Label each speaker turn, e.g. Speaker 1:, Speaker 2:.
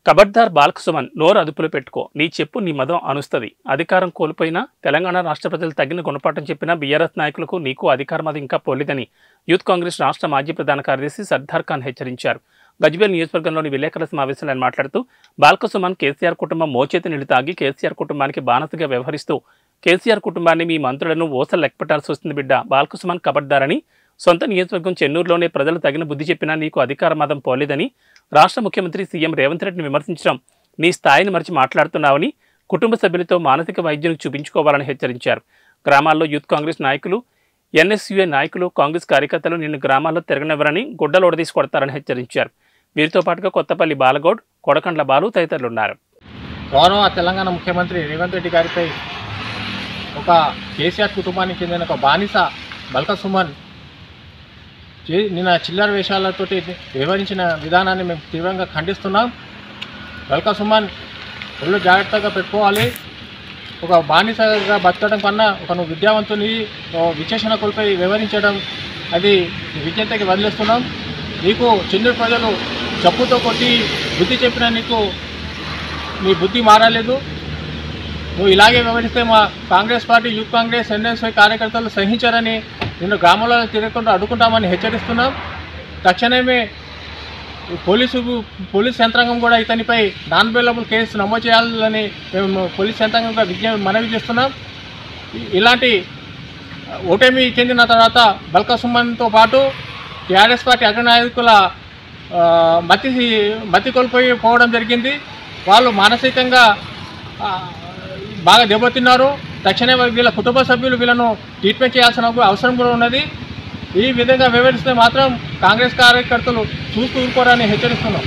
Speaker 1: కబడ్దార్ బాలకసుమన్ నోరు అదుపులో పెట్టుకో, నీ చెప్పు నీ మదం అనుస్తుంది. అధికారం కోల్పోయినా తెలంగాణ రాష్ట్ర ప్రజలు తగిన గుణపాఠం చెప్పినా బీఆర్ఎస్ నాయకులకు నీకు అధికారం అది ఇంకా పోలేదని యూత్ కాంగ్రెస్ రాష్ట్ర మాజీ ప్రధాన కార్యదర్శి సర్దార్ ఖాన్ హెచ్చరించారు. గజ్వేల్ నియోజకవర్గంలోని విలేకరుల సమావేశంలో ఆయన మాట్లాడుతూ బాలకసుమన్ కేసీఆర్ కుటుంబం మోచేతి నీళ్లు తాగి కేసీఆర్ కుటుంబానికి బానసగా వ్యవహరిస్తూ కేసీఆర్ కుటుంబాన్ని మీ మంత్రులను ఓసలు లెక్కపెట్టాల్సి వస్తుంది బిడ్డ. బాలకసుమన్ కబడ్దారని సొంత నియోజకవర్గం చెన్నూరులోనే ప్రజలు తగిన బుద్ధి చెప్పినా నీకు అధికార మదం పోలేదని, రాష్ట్ర ముఖ్యమంత్రి సీఎం రేవంత్ రెడ్డిని విమర్శించడం నీ స్థాయిని మరిచి మాట్లాడుతున్నావని, కుటుంబ సభ్యులతో మానసిక వైద్యం చూపించుకోవాలని హెచ్చరించారు. గ్రామాల్లో యూత్ కాంగ్రెస్ నాయకులు, ఎన్ఎస్యుఏ నాయకులు, కాంగ్రెస్ కార్యకర్తలు నిన్ను గ్రామాల్లో తిరగనివ్వరని గుడ్డలోడదీసి కొడతారని హెచ్చరించారు. వీరితో పాటుగా కొత్తపల్లి బాలగౌడ్, కొడకండ్ల బాలు తదితరులున్నారు.
Speaker 2: గౌరవ తెలంగాణ ముఖ్యమంత్రి రేవంత్ రెడ్డి గారిపై ఒక కేసీఆర్ కుటుంబానికి చెందిన ఒక బానిస బాలకసుమన్ నిన్న చిల్లర వేషాలతో వ్యవహరించిన విధానాన్ని మేము తీవ్రంగా ఖండిస్తున్నాం. బాలకసుమన్ ఒళ్ళు జాగ్రత్తగా పెట్టుకోవాలి. ఒక బానిసగా బతకడం కన్నా ఒక నువ్వు విద్యావంతుని విచక్షణ కోల్పై వ్యవహరించడం అది విజ్ఞతకి వదిలేస్తున్నాం. నీకు చెన్నూరు ప్రజలు చెప్పుతో కొట్టి బుద్ధి చెప్పినా నీకు నీ బుద్ధి మారలేదు. నువ్వు ఇలాగే వ్యవహరిస్తే మా Congress party, youth Congress, NSI కార్యకర్తలు సహించారని నిన్ను గ్రామంలో తిరగకుండా అడ్డుకుంటామని హెచ్చరిస్తున్నాం. తక్షణమే పోలీస్ యంత్రాంగం కూడా ఇతనిపై నాన్ అవైలబుల్ కేసు నమోదు చేయాలని మేము పోలీస్ యంత్రాంగంగా మనవి చేస్తున్నాం. ఇలాంటి ఓటమి చెందిన తర్వాత బాలకసుమన్తో పాటు టీఆర్ఎస్ పార్టీ అగ్రనాయకుల మతి కోల్పోవడం జరిగింది. వాళ్ళు మానసికంగా బాగా దెబ్బతిన్నారు. తక్షణమే వీళ్ళ కుటుంబ సభ్యులు వీళ్ళను ట్రీట్మెంట్ చేయాల్సిన అవసరం కూడా ఉన్నది. ఈ విధంగా వ్యవహరిస్తే మాత్రం కాంగ్రెస్ కార్యకర్తలు చూస్తూ ఊరుకోరని హెచ్చరిస్తున్నాం.